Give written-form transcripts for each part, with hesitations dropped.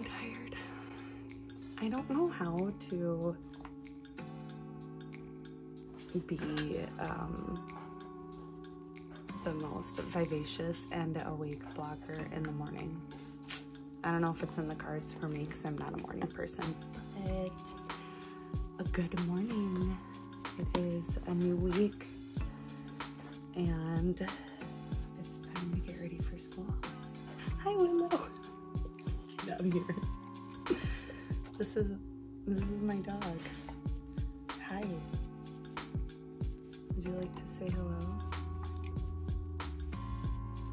I'm tired. I don't know how to be the most vivacious and awake blocker in the morning. I don't know if it's in the cards for me because I'm not a morning person, but a good morning. It is a new week and it's time to get ready for school. Hi, Willow. Get out of here. This is my dog. Hi. Would you like to say hello?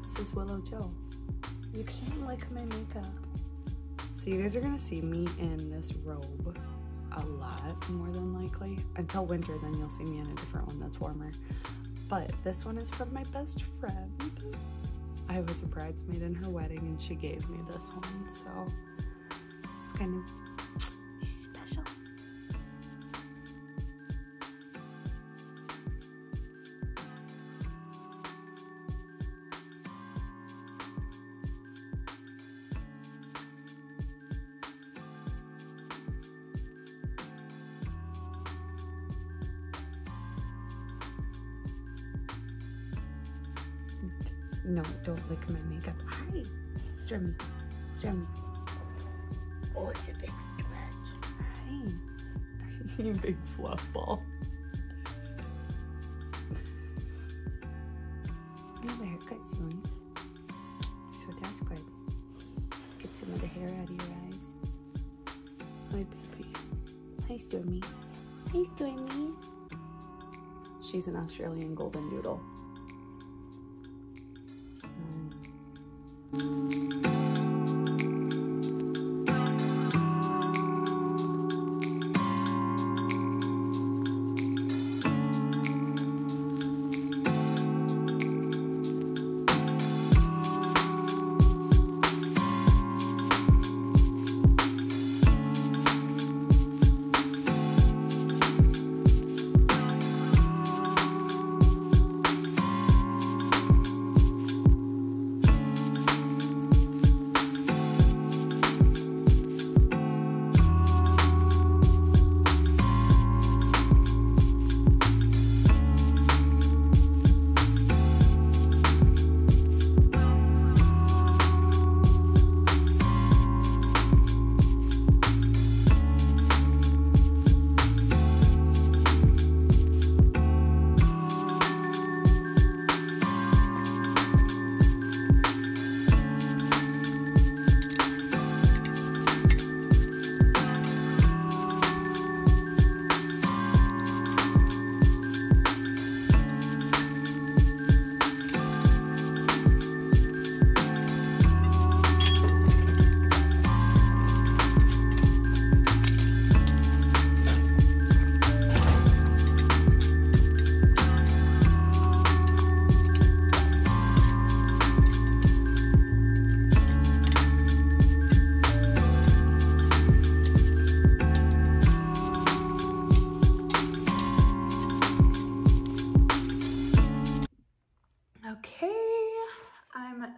This is Willow Joe. You can't lick my makeup. So you guys are gonna see me in this robe a lot, more than likely. Until winter, then you'll see me in a different one that's warmer. But this one is from my best friend. I was a bridesmaid in her wedding and she gave me this one, so it's kind of special. No, don't lick my makeup. Hi. Stir me. Stir me. Oh, it's a big stretch. Hi. You big fluff ball. You have a haircut soon. So that's good. Get some of the hair out of your eyes. Hi, baby. Hi, Stormy. Hi, Stormy. She's an Australian golden doodle.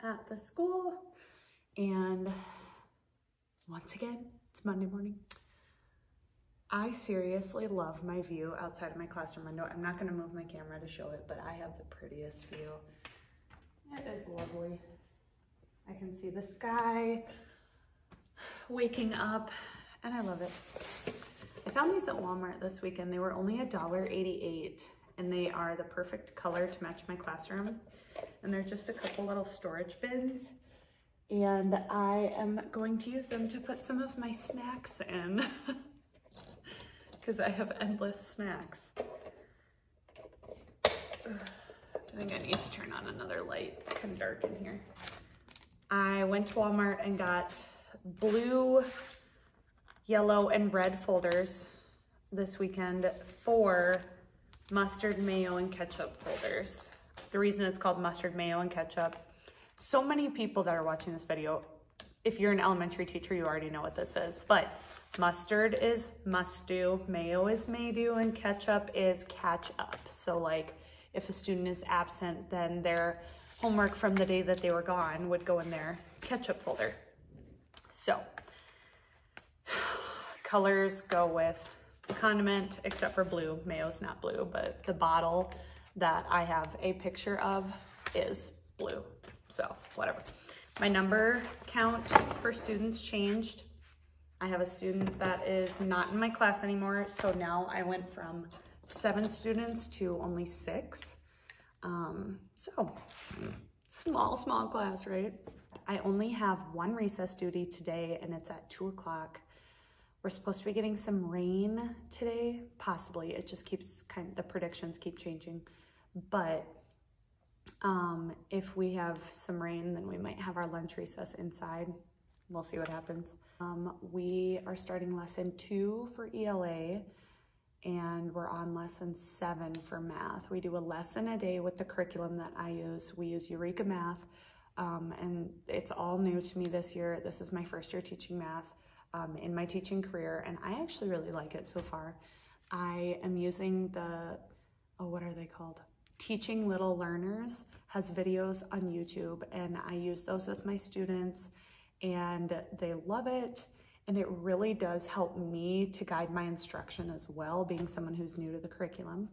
At the school, and once again, it's Monday morning. I seriously love my view outside of my classroom window. I'm not going to move my camera to show it, but I have the prettiest view. It is lovely. I can see the sky, waking up, and I love it. I found these at Walmart this weekend. They were only $1.88, and they are the perfect color to match my classroom. And they're just a couple little storage bins. And I am going to use them to put some of my snacks in because I have endless snacks. I think I need to turn on another light. It's kind of dark in here. I went to Walmart and got blue, yellow, and red folders this weekend for mustard, mayo, and ketchup folders. The reason it's called mustard, mayo, and ketchup, so many people that are watching this video, if you're an elementary teacher, you already know what this is, but mustard is must do, mayo is may do, and ketchup is catch up. So like if a student is absent, then their homework from the day that they were gone would go in their ketchup folder. So colors go with the condiment, except for blue. Mayo's not blue, but the bottle that I have a picture of is blue. So whatever. My number count for students changed. I have a student that is not in my class anymore. So now I went from 7 students to only 6. So small class, right? I only have 1 recess duty today and it's at 2 o'clock. We're supposed to be getting some rain today, possibly. It just keeps the predictions keep changing. But if we have some rain, then we might have our lunch recess inside. We'll see what happens. We are starting lesson 2 for ELA and we're on lesson 7 for math. We do a lesson a day with the curriculum that I use. We use Eureka Math and it's all new to me this year. This is my first year teaching math in my teaching career and I actually really like it so far. I am using the, what are they called? Teaching Little Learners has videos on YouTube and I use those with my students and they love it and it really does help me to guide my instruction as well, being someone who's new to the curriculum.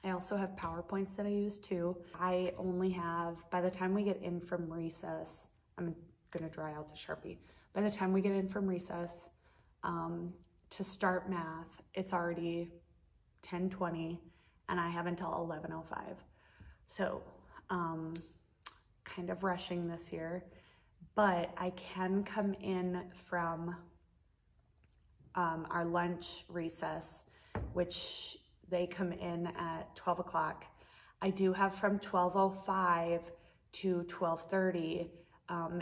I also have PowerPoints that I use too. I only have, by the time we get in from recess, I'm gonna dry out the Sharpie. By the time we get in from recess to start math, it's already 10:20 and I have until 11:05. So kind of rushing this year, but I can come in from our lunch recess, which they come in at 12 o'clock. I do have from 12:05 to 12:30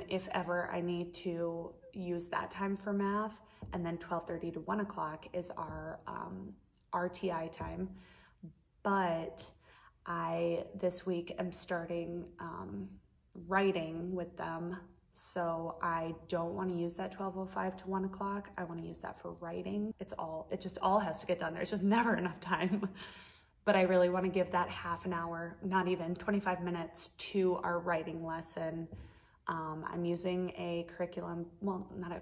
if ever I need to use that time for math, and then 12:30 to 1 o'clock is our RTI time. But I, this week, am starting writing with them, so I don't want to use that 12:05 to 1 o'clock. I want to use that for writing. It just all has to get done. There's just never enough time. But I really want to give that half an hour, not even 25 minutes, to our writing lesson. I'm using a curriculum, well, not a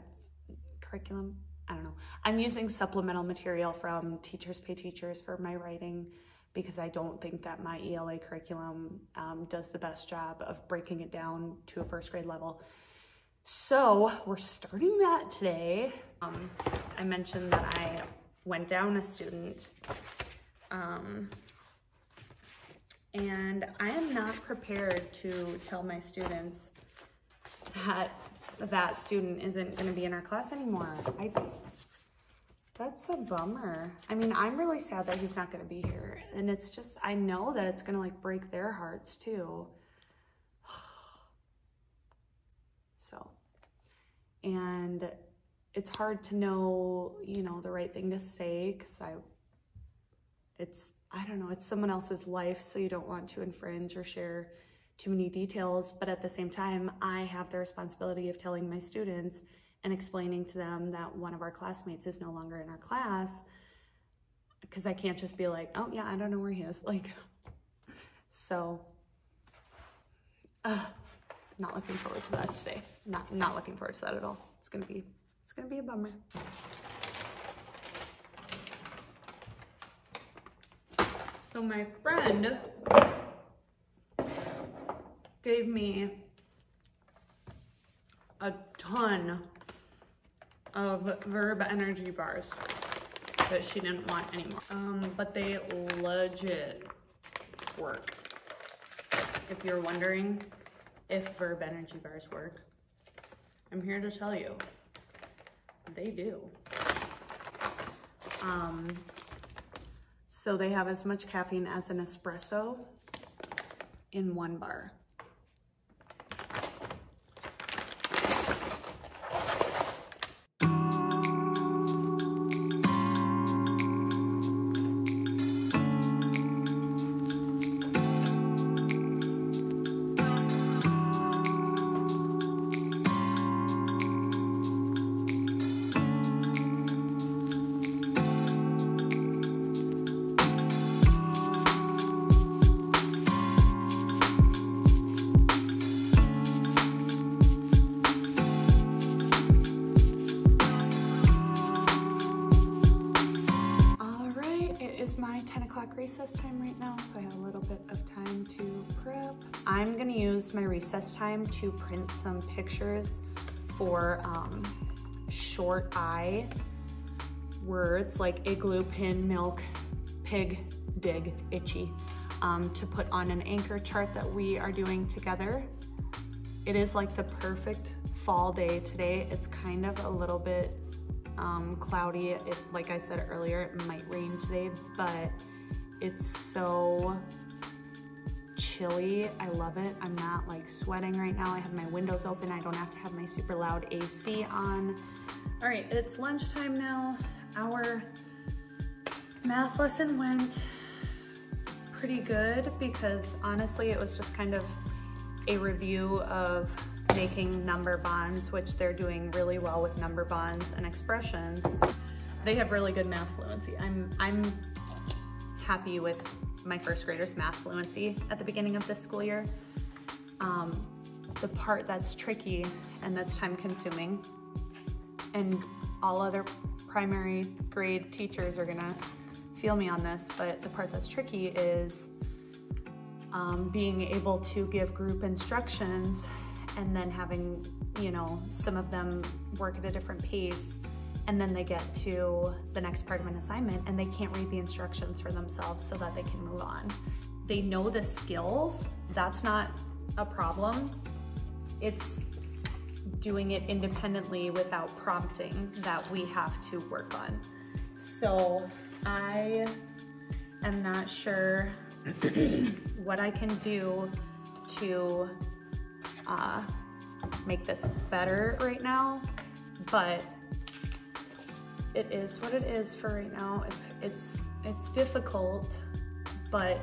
curriculum, I don't know. I'm using supplemental material from Teachers Pay Teachers for my writing because I don't think that my ELA curriculum does the best job of breaking it down to a first grade level. So we're starting that today. I mentioned that I went down a student and I am not prepared to tell my students that that student isn't going to be in our class anymore. That's a bummer. I mean, I'm really sad that he's not going to be here. And it's just, I know that it's going to like break their hearts too. So, and it's hard to know, you know, the right thing to say because I don't know, it's someone else's life, so you don't want to infringe or share too many details. But at the same time, I have the responsibility of telling my students and explaining to them that one of our classmates is no longer in our class, because I can't just be like, oh yeah, I don't know where he is. Like, so, not looking forward to that today. Not looking forward to that at all. It's gonna be a bummer. So my friend gave me a ton of Verb energy bars that she didn't want anymore. But they legit work. If you're wondering if Verb energy bars work, I'm here to tell you, they do. So they have as much caffeine as an espresso in one bar. recess time right now, so I have a little bit of time to prep. I'm gonna use my recess time to print some pictures for short I words like igloo, pin, milk, pig, dig, itchy, to put on an anchor chart that we are doing together. It is like the perfect fall day today. It's kind of a little bit cloudy. Like I said earlier, it might rain today, but it's so chilly. I love it. I'm not like sweating right now. I have my windows open. I don't have to have my super loud AC on. All right, it's lunchtime now. Our math lesson went pretty good because honestly, it was just kind of a review of making number bonds, which they're doing really well with number bonds and expressions. They have really good math fluency. I'm happy with my first graders' math fluency at the beginning of this school year. The part that's tricky and that's time consuming, and all other primary grade teachers are gonna feel me on this, but the part that's tricky is being able to give group instructions and then having, you know, some of them work at a different pace, and then they get to the next part of an assignment and they can't read the instructions for themselves so that they can move on. They know the skills, that's not a problem. It's doing it independently without prompting that we have to work on. So I am not sure what I can do to make this better right now, but it is what it is for right now. It's difficult, but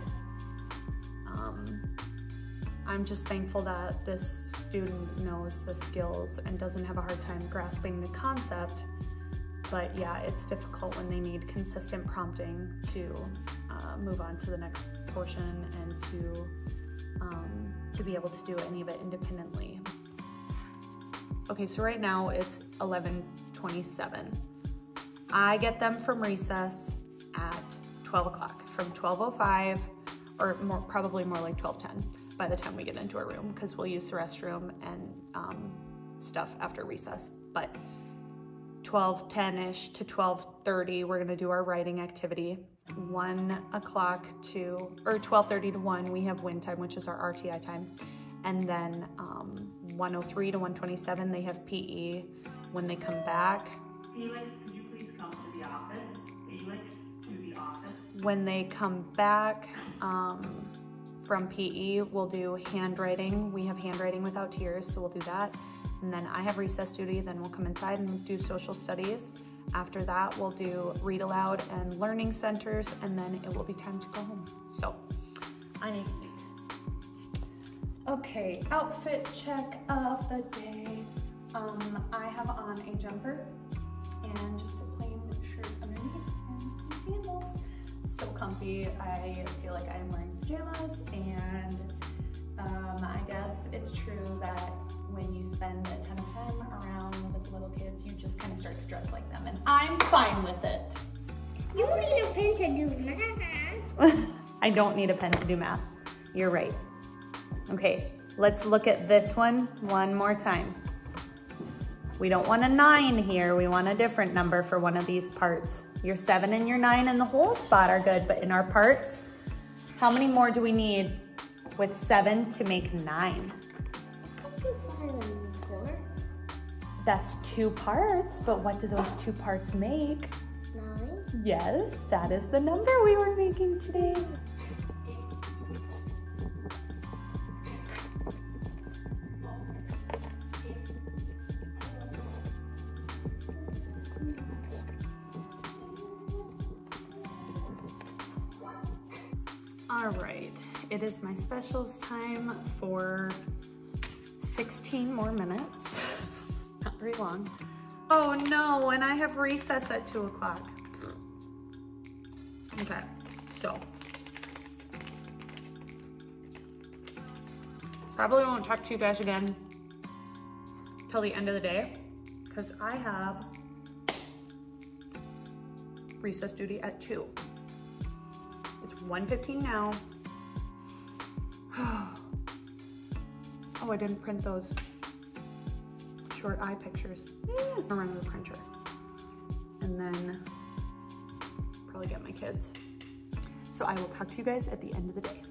I'm just thankful that this student knows the skills and doesn't have a hard time grasping the concept. But yeah, it's difficult when they need consistent prompting to move on to the next portion and to be able to do any of it independently. Okay, so right now it's 11:27. I get them from recess at 12 o'clock, from 12:05, or probably more like 12:10 by the time we get into our room, because we'll use the restroom and stuff after recess. But 12:10-ish to 12:30, we're gonna do our writing activity. 1 o'clock to, or 12:30 to 1, we have win time, which is our RTI time. And then 1:03 to 1:27, they have PE. When they come back, Felix, could you please come to the office? Felix, to the office. When they come back from PE, we'll do handwriting. We have handwriting without tears, so we'll do that. And then I have recess duty, then we'll come inside and do social studies. After that, we'll do read aloud and learning centers, and then it will be time to go home. So I need to think. Okay, outfit check of the day. I have on a jumper and just a plain shirt underneath and some sandals. So comfy. I feel like I'm wearing pajamas, and I guess it's true that when you spend a ton of time around with little kids, you just kind of start to dress like them, and I'm fine with it. You need a pen to do math. I don't need a pen to do math. You're right. Okay, let's look at this one more time. We don't want a 9 here. We want a different number for one of these parts. Your 7 and your 9 in the whole spot are good, but in our parts, how many more do we need with 7 to make 9? That's 2 parts, but what do those 2 parts make? 9. Yes, that is the number we were making today. All right, it is my specials time for 16 more minutes. Not very long. Oh no, and I have recess at 2 o'clock. Okay, so. Probably won't talk to you guys again till the end of the day, because I have recess duty at 2. It's 1:15 now. Oh, I didn't print those short eye pictures. I'll run to the printer. And then probably get my kids. So I will talk to you guys at the end of the day.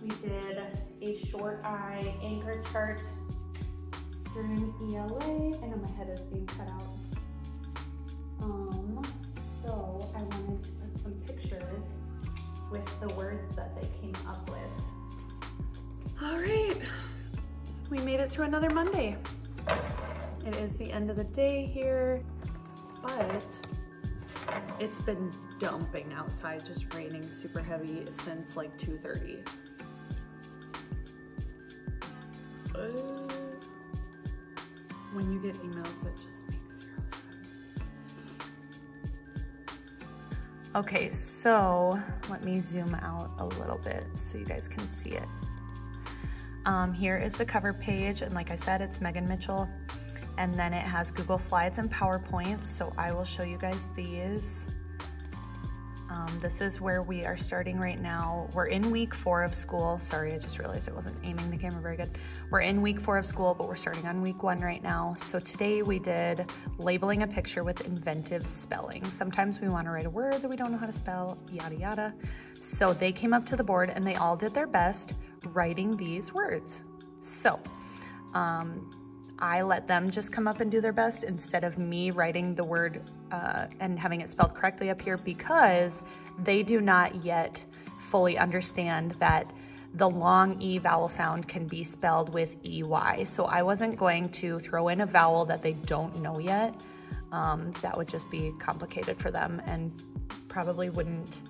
We did a short eye anchor chart during ELA. I know my head is being cut out. So I wanted to put some pictures with the words that they came up with. All right, we made it through another Monday. It is the end of the day here, but it's been dumping outside, just raining super heavy since like 2:30. When you get emails that just make 0 sense. Okay, so let me zoom out a little bit so you guys can see it. Here is the cover page, and like I said, it's Megan Mitchell, and then it has Google Slides and PowerPoint, so I will show you guys these. This is where we are starting right now. We're in week 4 of school. Sorry, I just realized I wasn't aiming the camera very good. We're in week 4 of school, but we're starting on week 1 right now. So today we did labeling a picture with inventive spelling. Sometimes we want to write a word that we don't know how to spell, yada yada. So they came up to the board and they all did their best writing these words. So I let them just come up and do their best instead of me writing the word and having it spelled correctly up here, because they do not yet fully understand that the long E vowel sound can be spelled with EY. So I wasn't going to throw in a vowel that they don't know yet. That would just be complicated for them and probably wouldn't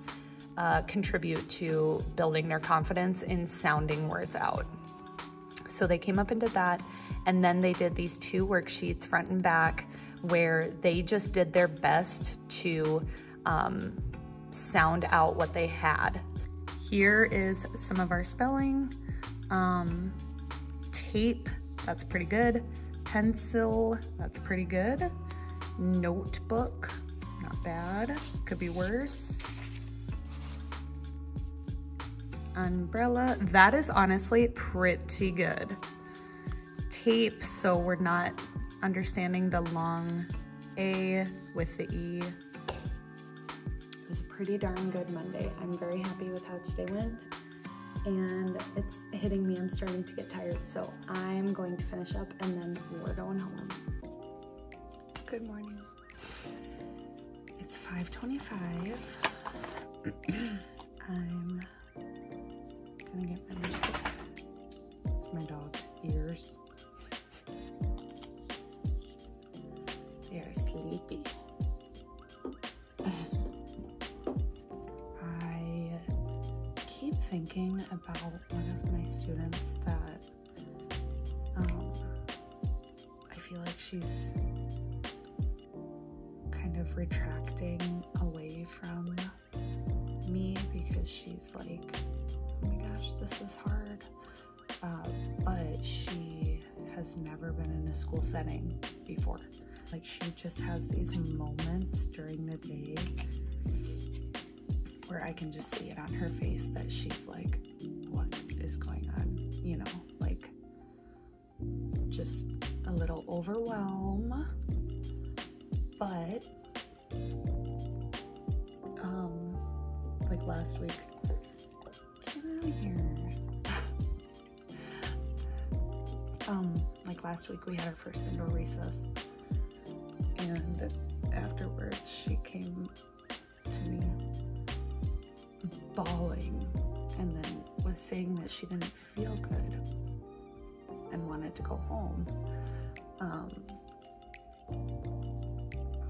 contribute to building their confidence in sounding words out. So they came up and did that. And then they did these 2 worksheets, front and back, where they just did their best to sound out what they had. Here is some of our spelling. Tape, that's pretty good. Pencil, that's pretty good. Notebook, not bad, could be worse. Umbrella, that is honestly pretty good. Tape, so we're not understanding the long A with the E. It was a pretty darn good Monday. I'm very happy with how today went, and it's hitting me. I'm starting to get tired, so I'm going to finish up and then we're going home. Good morning. It's 5:25. I'm gonna get finished. It's my dog's ears. They are sleepy. I keep thinking about one of my students that I feel like she's kind of retracting away from me because she's like, oh my gosh, this is hard. But she has never been in a school setting before. Like, she just has these moments during the day where I can just see it on her face that she's like, what is going on? You know, like, just a little overwhelm. But, like last week, get out of here. Like last week we had our first indoor recess, and afterwards she came to me bawling and then was saying that she didn't feel good and wanted to go home.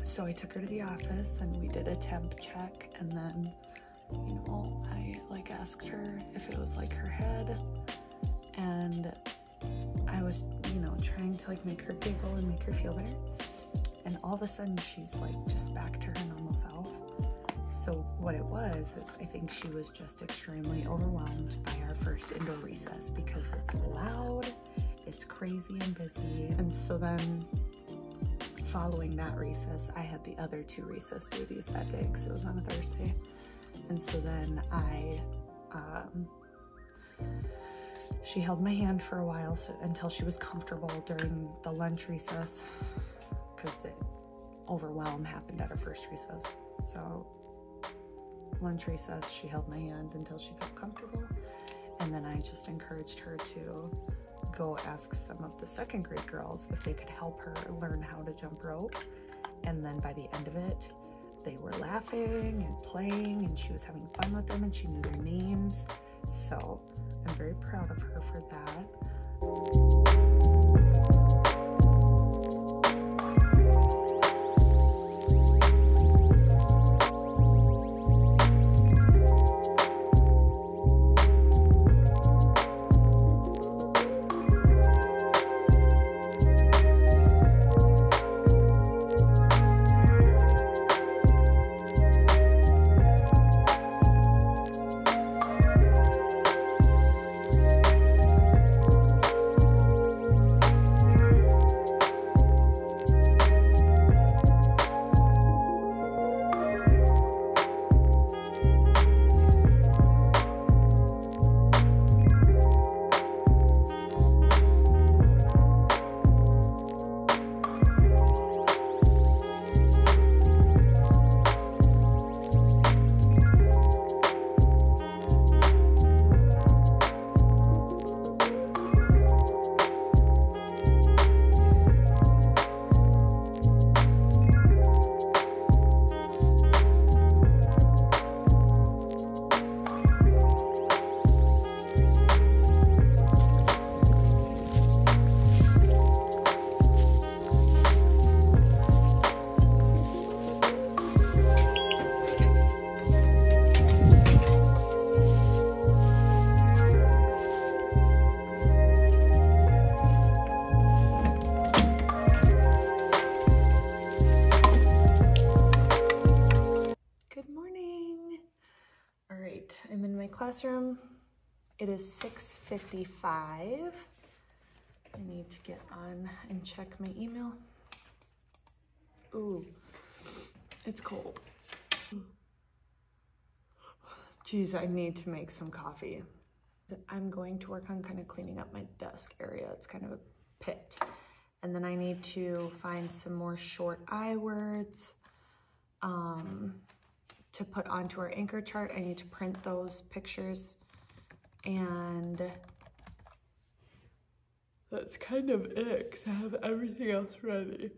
So I took her to the office and we did a temp check, and then, you know, I like asked her if it was like her head, and I was, you know, trying to like make her giggle and make her feel better. And all of a sudden she's like just back to her normal self. So what it was is I think she was just extremely overwhelmed by our first indoor recess because it's loud, it's crazy and busy. And so then following that recess, I had the other 2 recess duties that day because it was on a Thursday. And so then she held my hand for a while until she was comfortable during the lunch recess, because the overwhelm happened at her first recess. So lunch recess, she held my hand until she felt comfortable. And then I just encouraged her to go ask some of the second grade girls if they could help her learn how to jump rope. And then by the end of it, they were laughing and playing, and she was having fun with them, and she knew their names. So I'm very proud of her for that. I'm in my classroom. It is 6:55. I need to get on and check my email. Ooh, it's cold. Geez, I need to make some coffee. I'm going to work on kind of cleaning up my desk area. It's kind of a pit. And then I need to find some more short I words to put onto our anchor chart. I need to print those pictures, and that's kind of it, because I have everything else ready.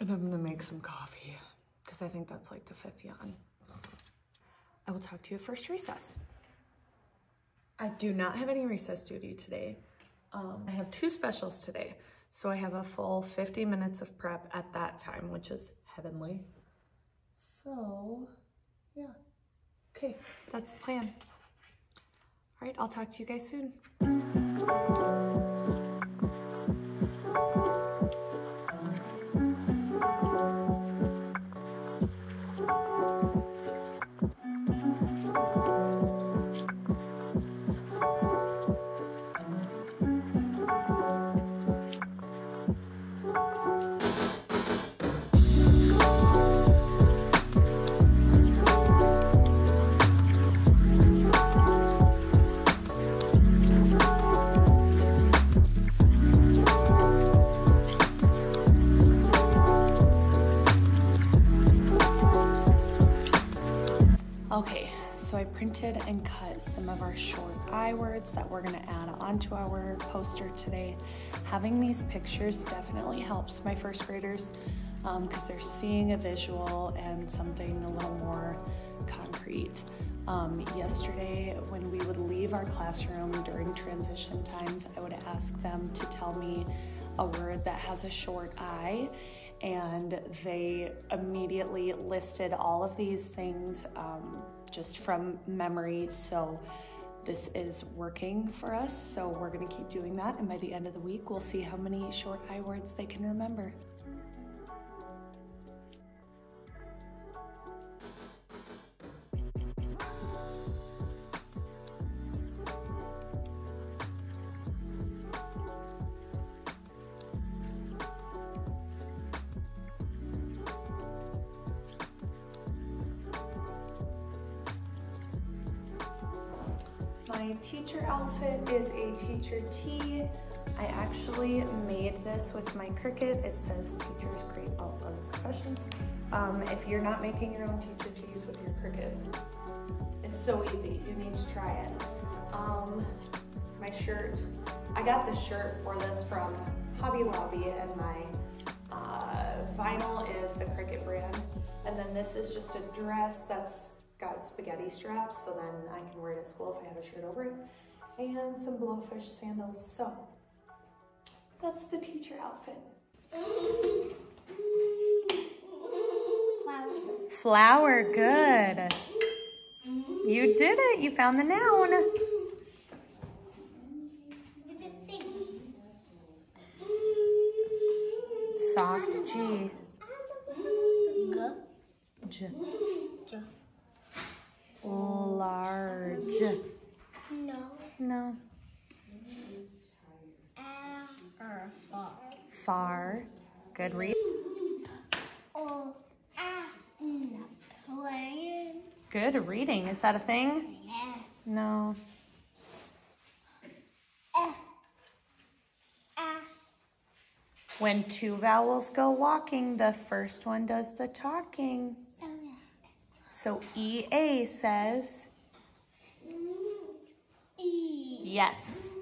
And I'm gonna make some coffee, because I think that's like the 5th yawn. I will talk to you at first recess. I do not have any recess duty today. I have 2 specials today. So I have a full 50 minutes of prep at that time, which is heavenly. So, yeah. Okay, that's the plan. All right, I'll talk to you guys soon. Okay, so I printed and cut some of our short I words that we're gonna add onto our poster today. Having these pictures definitely helps my first graders because they're seeing a visual and something a little more concrete. Yesterday, when we would leave our classroom during transition times, I would ask them to tell me a word that has a short I, and they immediately listed all of these things just from memory. So this is working for us. So we're gonna keep doing that. And by the end of the week, we'll see how many short I words they can remember. My teacher outfit is a teacher tee. I actually made this with my Cricut. It says teachers create all other professions. If you're not making your own teacher tees with your Cricut, it's so easy. You need to try it. My shirt, I got this shirt for this from Hobby Lobby, and my vinyl is the Cricut brand. And then this is just a dress that's got spaghetti straps, so then I can wear it at school if I have a shirt over it. And some blowfish sandals, so that's the teacher outfit. Flower, good. You did it, you found the noun. Soft G. J. Large. No. Far. Far. Good read. Good reading. Is that a thing? No. When two vowels go walking, the first one does the talking. So EA says, yes.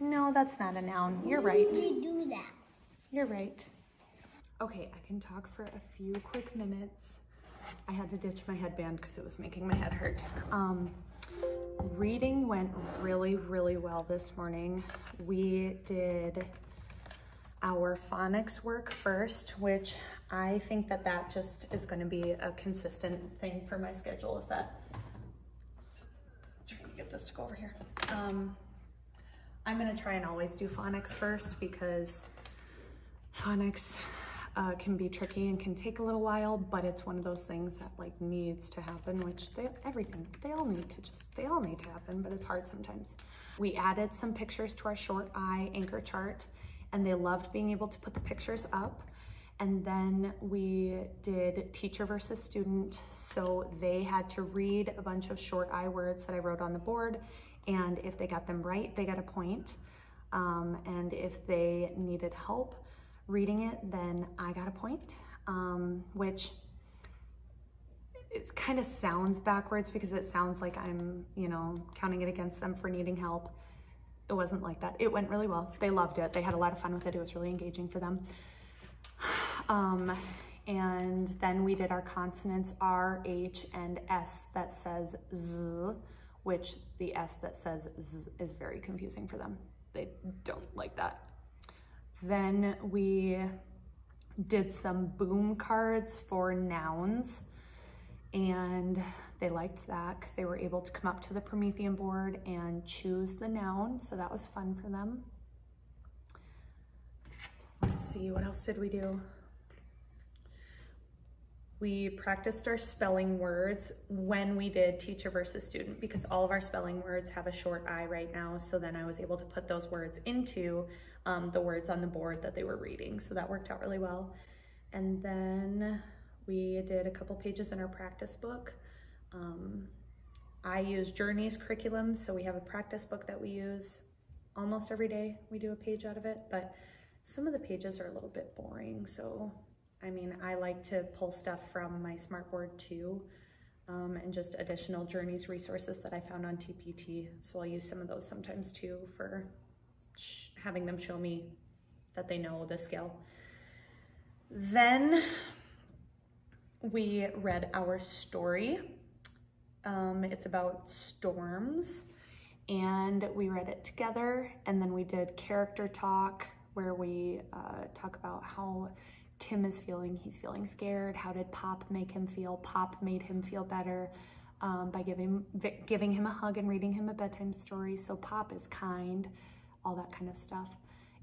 No, that's not a noun. You're right. Do that. You're right. Okay, I can talk for a few quick minutes. I had to ditch my headband because it was making my head hurt. Reading went really, really well this morning. We did our phonics work first, which I think that just is going to be a consistent thing for my schedule, is that, get this to go over here. I'm going to try and always do phonics first because phonics can be tricky and can take a little while, but it's one of those things that like needs to happen, which they all need to happen, but it's hard sometimes. We added some pictures to our short I anchor chart, and they loved being able to put the pictures up. And then we did teacher versus student. So they had to read a bunch of short I words that I wrote on the board. And if they got them right, they got a point. And if they needed help reading it, then I got a point, which it kind of sounds backwards because it sounds like I'm, counting it against them for needing help. It wasn't like that. It went really well. They loved it. They had a lot of fun with it. It was really engaging for them. And then we did our consonants R, H, and S that says Z, which the S that says Z is very confusing for them. They don't like that. Then we did some boom cards for nouns, and they liked that because they were able to come up to the Promethean board and choose the noun, so that was fun for them. Let's see, what else did we do? We practiced our spelling words when we did teacher versus student, because all of our spelling words have a short I right now, so then I was able to put those words into the words on the board that they were reading, so that worked out really well. And then we did a couple pages in our practice book. I use Journey's curriculum, so we have a practice book that we use almost every day. We do a page out of it, but some of the pages are a little bit boring, so I mean, I like to pull stuff from my smartboard too, and just additional Journeys resources that I found on TPT. So I'll use some of those sometimes too for having them show me that they know the skill. Then we read our story. It's about storms, and we read it together. And then we did character talk, where we talk about how Tim is feeling. He's feeling scared. How did Pop make him feel? Pop made him feel better by giving him a hug and reading him a bedtime story. So Pop is kind, all that kind of stuff.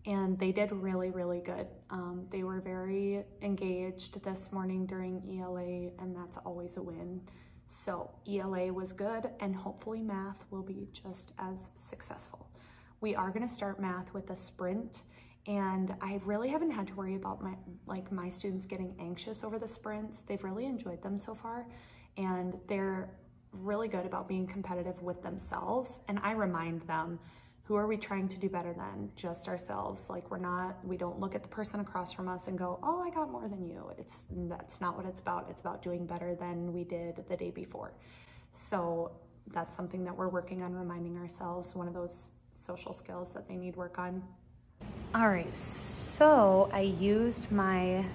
And they did really, really good. They were very engaged this morning during ELA, and that's always a win. So ELA was good, and hopefully math will be just as successful. We are gonna start math with a sprint, and I really haven't had to worry about my students getting anxious over the sprints. They've really enjoyed them so far, and they're really good about being competitive with themselves. And I remind them, who are we trying to do better than? Just ourselves. Like we don't look at the person across from us and go, oh, I got more than you. That's not what it's about. It's about doing better than we did the day before. So that's something that we're working on, reminding ourselves, one of those social skills that they need work on. All right, so I used my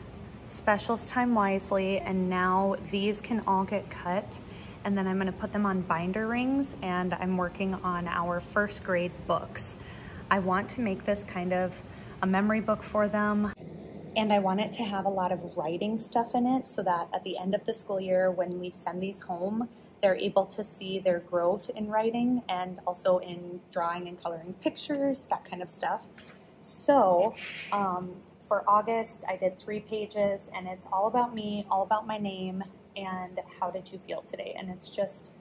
specials time wisely, and now these can all get cut, and then I'm gonna put them on binder rings, and I'm working on our first grade books. I want to make this kind of a memory book for them, and I want it to have a lot of writing stuff in it so that at the end of the school year, when we send these home, they're able to see their growth in writing and also in drawing and coloring pictures, that kind of stuff. So for August, I did 3 pages, and it's all about me, all about my name, and how did you feel today? And it's just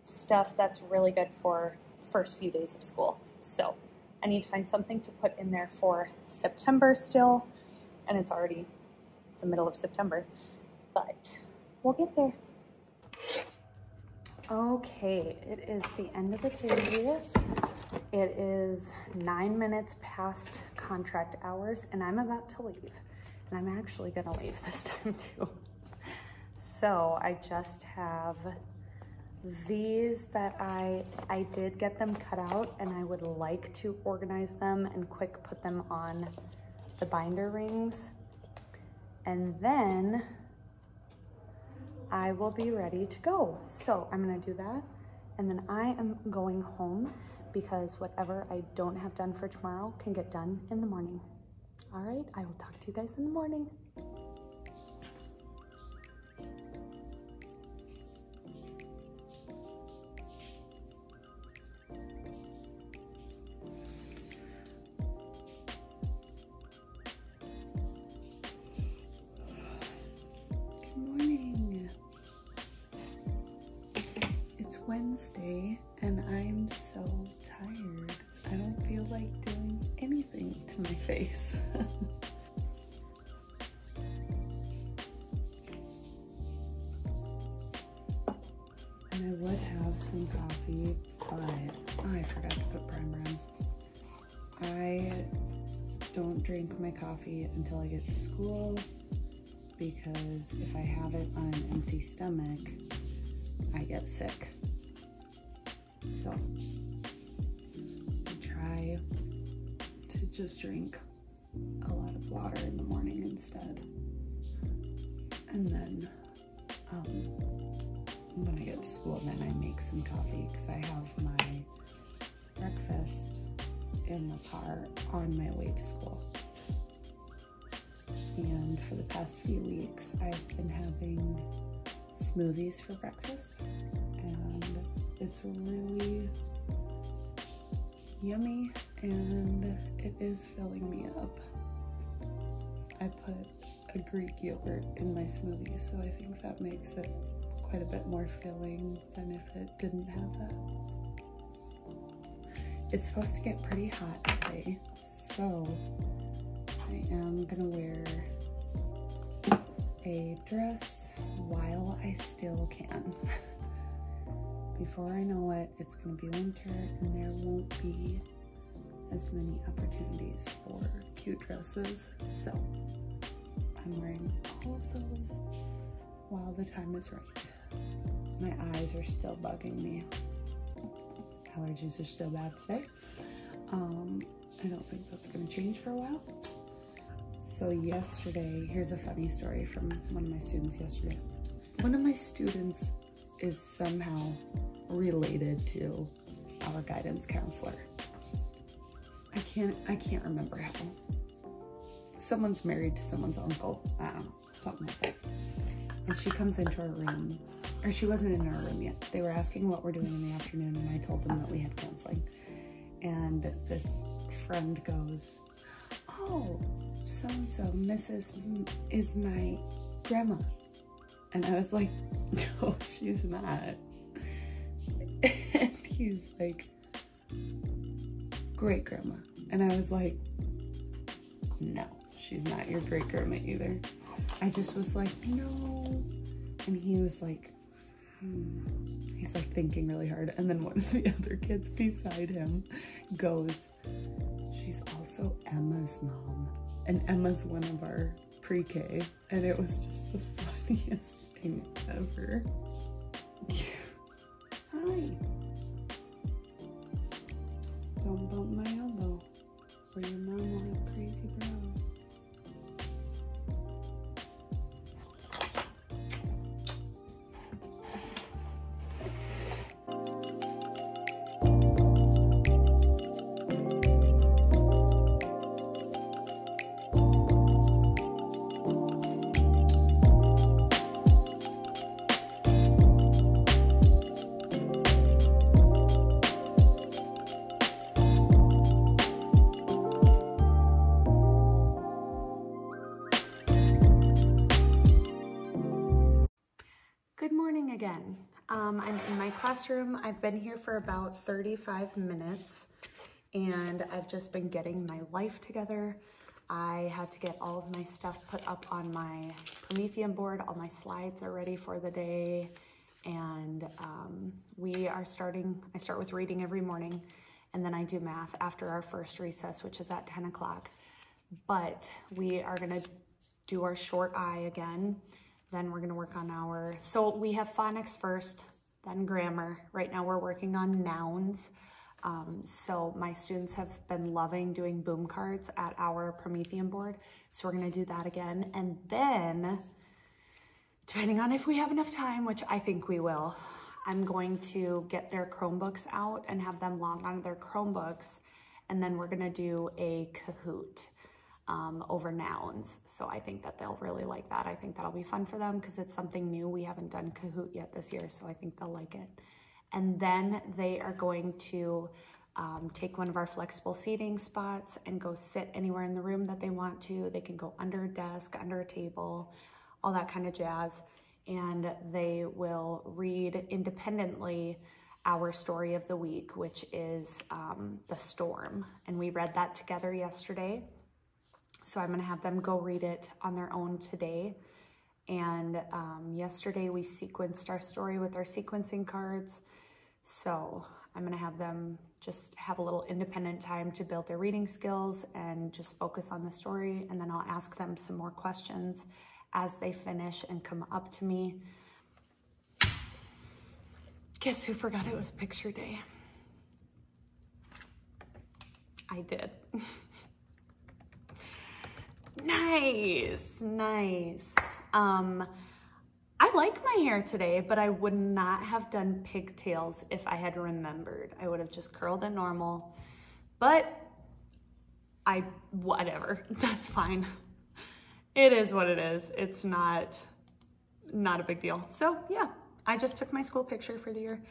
stuff that's really good for the first few days of school. So I need to find something to put in there for September still, and it's already the middle of September, but we'll get there. Okay, it is the end of the day. It is 9 minutes past contract hours, and I'm about to leave. And I'm actually gonna leave this time too. So I just have these that I did get them cut out, and I would like to organize them and quick put them on the binder rings. And then I will be ready to go. So I'm gonna do that, and then I am going home because whatever I don't have done for tomorrow can get done in the morning. All right, I will talk to you guys in the morning. Wednesday, and I'm so tired. I don't feel like doing anything to my face. And I would have some coffee, but I forgot to put primer on. I don't drink my coffee until I get to school, because if I have it on an empty stomach, I get sick. So I try to just drink a lot of water in the morning instead. And then when I get to school, then I make some coffee, because I have my breakfast in the car on my way to school. And for the past few weeks, I've been having smoothies for breakfast, and it's really yummy, and it is filling me up. I put a Greek yogurt in my smoothie, so I think that makes it quite a bit more filling than if it didn't have that. It's supposed to get pretty hot today, so I am gonna wear a dress while I still can. Before I know it, it's gonna be winter, and there won't be as many opportunities for cute dresses. So I'm wearing all of those while the time is right. My eyes are still bugging me. Allergies are still bad today. I don't think that's gonna change for a while. So yesterday, here's a funny story from one of my students yesterday. One of my students is somehow related to our guidance counselor. I can't remember how. Someone's married to someone's uncle. I don't know, something like that. And she comes into our room, or she wasn't in our room yet. They were asking what we're doing in the afternoon, and I told them that we had counseling. And this friend goes, "Oh, so-and-so, Mrs. is my grandma." And I was like, "No, she's not." And he's like, "Great grandma." And I was like, "No, she's not your great grandma either." I just was like, "No." And he was like, He's like thinking really hard. And then one of the other kids beside him goes, she's also Emma's mom. And Emma's one of our pre-K. And it was just the funniest thing ever. Hi. Don't bump my elbow or your mom will have crazy brows. Good morning again. I'm in my classroom. I've been here for about 35 minutes and I've just been getting my life together. I had to get all of my stuff put up on my Promethean board. All my slides are ready for the day. And I start with reading every morning and then I do math after our first recess, which is at 10 o'clock. But we are gonna do our short I again. Then we're gonna work on so we have phonics first, then grammar. Right now we're working on nouns. So my students have been loving doing boom cards at our Promethean board. So we're gonna do that again. And then, depending on if we have enough time, which I think we will, I'm going to get their Chromebooks out and have them log on to their Chromebooks. And then we're gonna do a Kahoot over nouns. So I think that they'll really like that. I think that'll be fun for them because it's something new. We haven't done Kahoot yet this year, so I think they'll like it. And then they are going to take one of our flexible seating spots and go sit anywhere in the room that they want to. They can go under a desk, under a table, all that kind of jazz. And they will read independently our story of the week, which is The Storm. And we read that together yesterday. So I'm gonna have them go read it on their own today. And yesterday we sequenced our story with our sequencing cards. So I'm gonna have them just have a little independent time to build their reading skills and just focus on the story. And then I'll ask them some more questions as they finish and come up to me. Guess who forgot it was picture day? I did. Nice, nice. I like my hair today, but I would not have done pigtails if I had remembered. I would have just curled it normal, but whatever, that's fine. It is what it is. It's not a big deal. So yeah, I just took my school picture for the year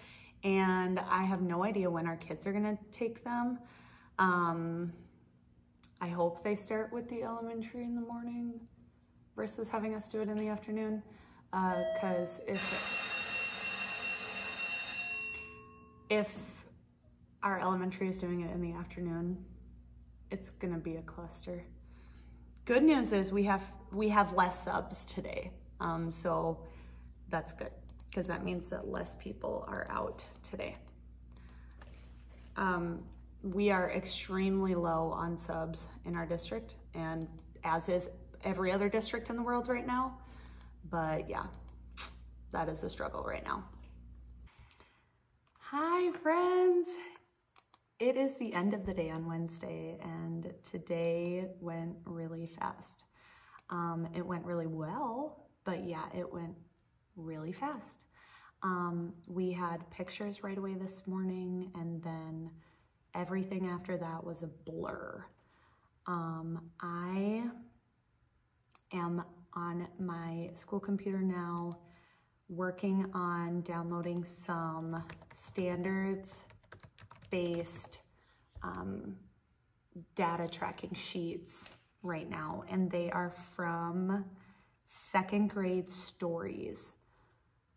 and I have no idea when our kids are gonna take them. I hope they start with the elementary in the morning versus having us do it in the afternoon. Because if our elementary is doing it in the afternoon, it's gonna be a cluster. Good news is we have less subs today, so that's good because that means that less people are out today. We are extremely low on subs in our district, and as is every other district in the world right now. But yeah, that is a struggle right now. Hi friends. It is the end of the day on Wednesday, and today went really fast. It went really well, but yeah, it went really fast. We had pictures right away this morning, and then everything after that was a blur. I am on my school computer now, working on downloading some standards-based data tracking sheets right now, and they are from second grade stories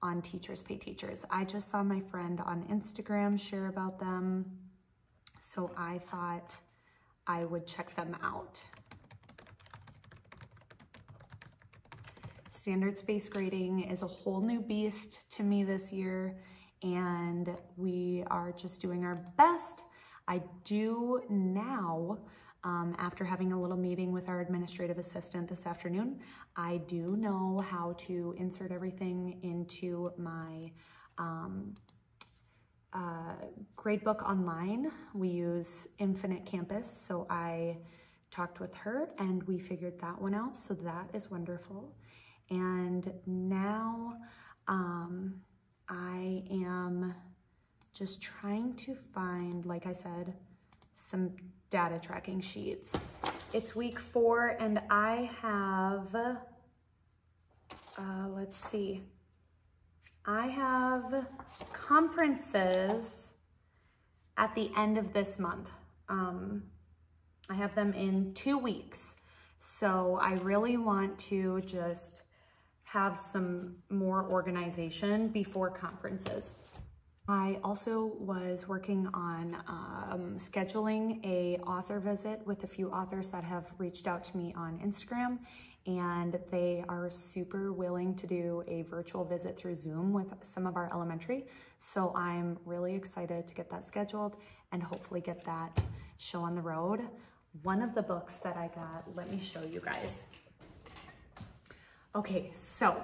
on Teachers Pay Teachers. I just saw my friend on Instagram share about them, so I thought I would check them out. Standards-based grading is a whole new beast to me this year, and we are just doing our best. I do now, after having a little meeting with our administrative assistant this afternoon, I do know how to insert everything into my gradebook online. We use Infinite Campus, so I talked with her and we figured that one out, so that is wonderful. And now I am just trying to find, like I said, some data tracking sheets. It's week 4 and I have, let's see, I have conferences at the end of this month. I have them in 2 weeks. So I really want to just have some more organization before conferences. I also was working on scheduling a author visit with a few authors that have reached out to me on Instagram, and they are super willing to do a virtual visit through Zoom with some of our elementary. So I'm really excited to get that scheduled and hopefully get that show on the road. One of the books that I got, let me show you guys. Okay, so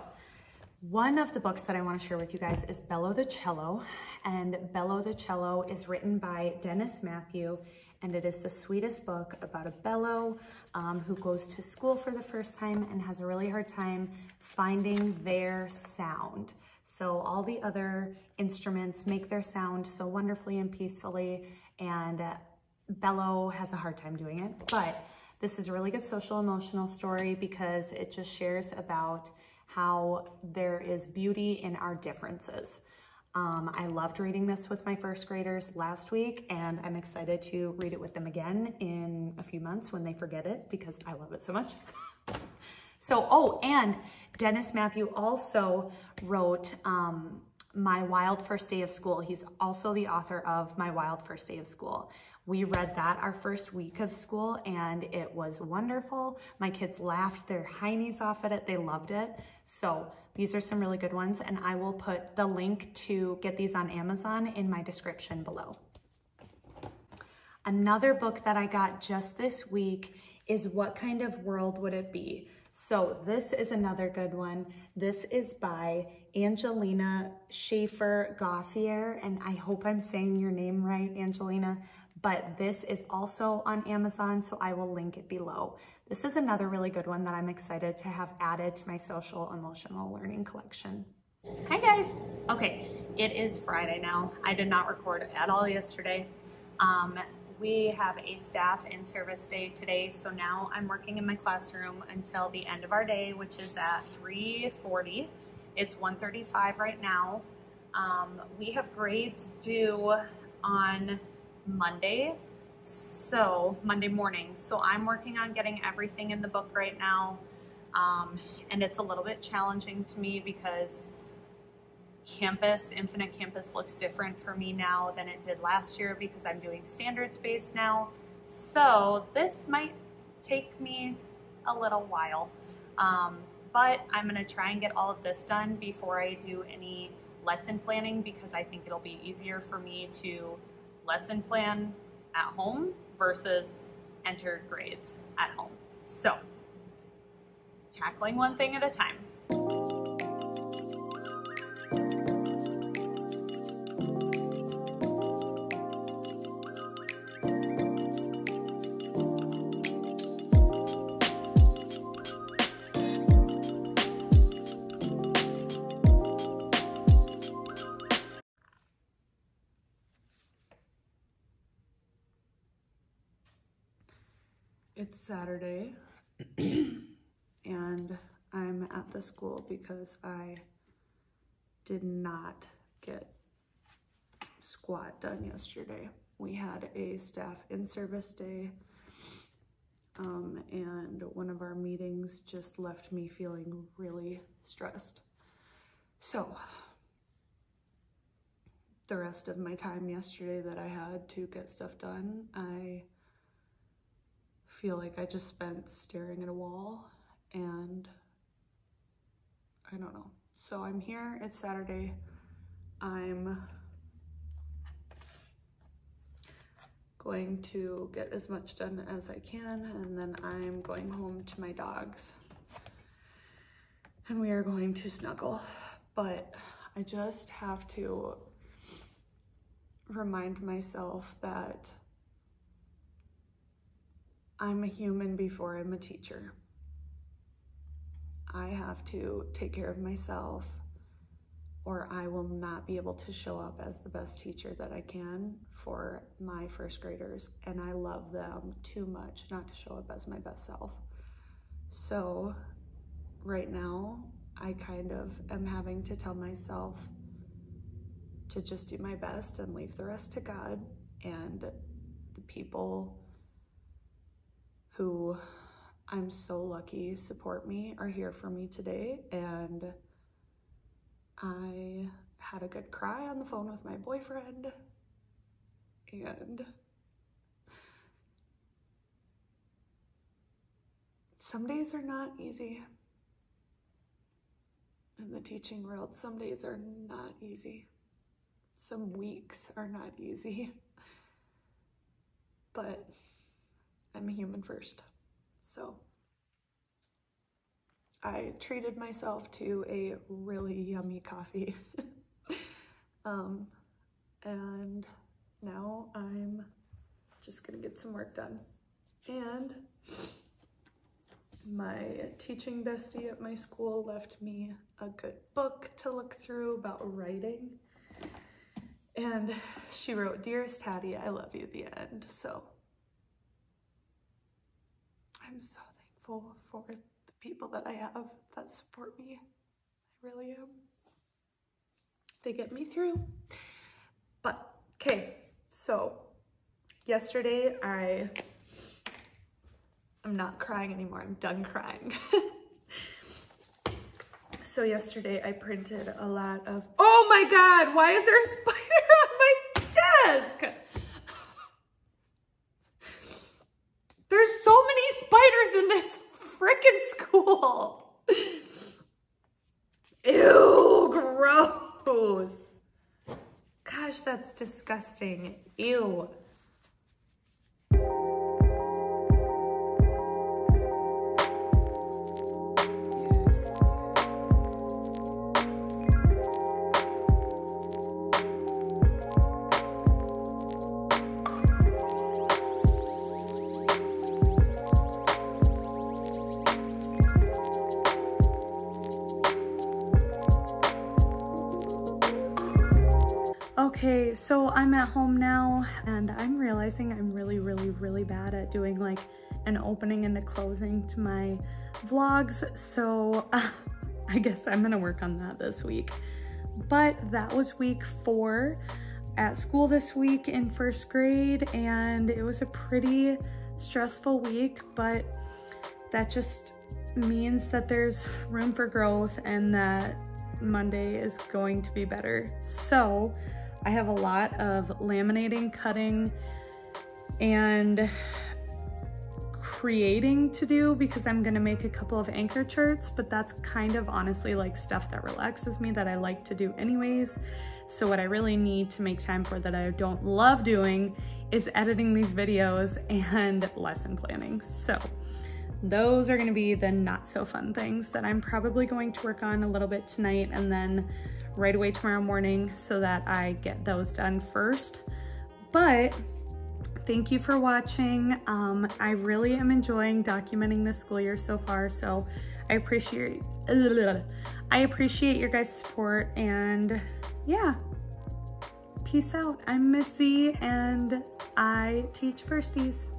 one of the books that I want to share with you guys is Bellow the Cello, and Bellow the Cello is written by Dennis Matthew, and it is the sweetest book about a bellow who goes to school for the first time and has a really hard time finding their sound. So all the other instruments make their sound so wonderfully and peacefully, and bellow has a hard time doing it. But this is a really good social emotional story because it just shares about how there is beauty in our differences. I loved reading this with my first graders last week, and I'm excited to read it with them again in a few months when they forget it because I love it so much. So, oh, and Dennis Matthew also wrote My Wild First Day of School. He's also the author of My Wild First Day of School. We read that our first week of school and it was wonderful. My kids laughed their heinies off at it. They loved it. So these are some really good ones, and I will put the link to get these on Amazon in my description below. Another book that I got just this week is What Kind of World Would It Be? So this is another good one. This is by Angelina Schaefer-Gauthier, and I hope I'm saying your name right, Angelina, but this is also on Amazon, so I will link it below. This is another really good one that I'm excited to have added to my social emotional learning collection. Hi guys. Okay, it is Friday now. I did not record at all yesterday. We have a staff in service day today, so now I'm working in my classroom until the end of our day, which is at 3:40. It's 1:35 right now. We have grades due on Monday morning. So I'm working on getting everything in the book right now. And it's a little bit challenging to me because Infinite Campus looks different for me now than it did last year because I'm doing standards-based now. So this might take me a little while. But I'm gonna try and get all of this done before I do any lesson planning because I think it'll be easier for me to lesson plan at home versus enter grades at home. So, tackling one thing at a time. It's Saturday and I'm at the school because I did not get squat done yesterday. We had a staff in-service day and one of our meetings just left me feeling really stressed. So the rest of my time yesterday that I had to get stuff done, I feel like I just spent staring at a wall, and I don't know. So I'm here, it's Saturday. I'm going to get as much done as I can, and then I'm going home to my dogs. And we are going to snuggle. But I just have to remind myself that I'm a human before I'm a teacher. I have to take care of myself, or I will not be able to show up as the best teacher that I can for my first graders. And I love them too much not to show up as my best self. So right now, I kind of am having to tell myself to just do my best and leave the rest to God. And the people who I'm so lucky support me are here for me today. And I had a good cry on the phone with my boyfriend, and some days are not easy in the teaching world. Some days are not easy. Some weeks are not easy, but I'm a human first. So I treated myself to a really yummy coffee. And now I'm just gonna get some work done. And my teaching bestie at my school left me a good book to look through about writing. And she wrote, "Dearest Hattie, I love you," at the end. So I'm so thankful for the people that I have that support me. I really am. They get me through. But, okay, so yesterday I'm not crying anymore. I'm done crying. So yesterday I printed a lot of, oh my God, why is there a spider on my desk? There's so many spiders in this frickin' school. Ew, gross. Gosh, that's disgusting. Ew. Okay, so I'm at home now, and I'm realizing I'm really bad at doing like an opening and a closing to my vlogs. So I guess I'm gonna work on that this week. But that was week 4 at school this week in first grade, and it was a pretty stressful week, but that just means that there's room for growth and that Monday is going to be better. So I have a lot of laminating, cutting, and creating to do because I'm gonna make a couple of anchor charts, but that's kind of honestly like stuff that relaxes me that I like to do anyways. So what I really need to make time for that I don't love doing is editing these videos and lesson planning. So those are gonna be the not so fun things that I'm probably going to work on a little bit tonight and then right away tomorrow morning so that I get those done first. But thank you for watching. I really am enjoying documenting this school year so far, so I appreciate your guys' support, and yeah, peace out. I'm Missy and I teach firsties.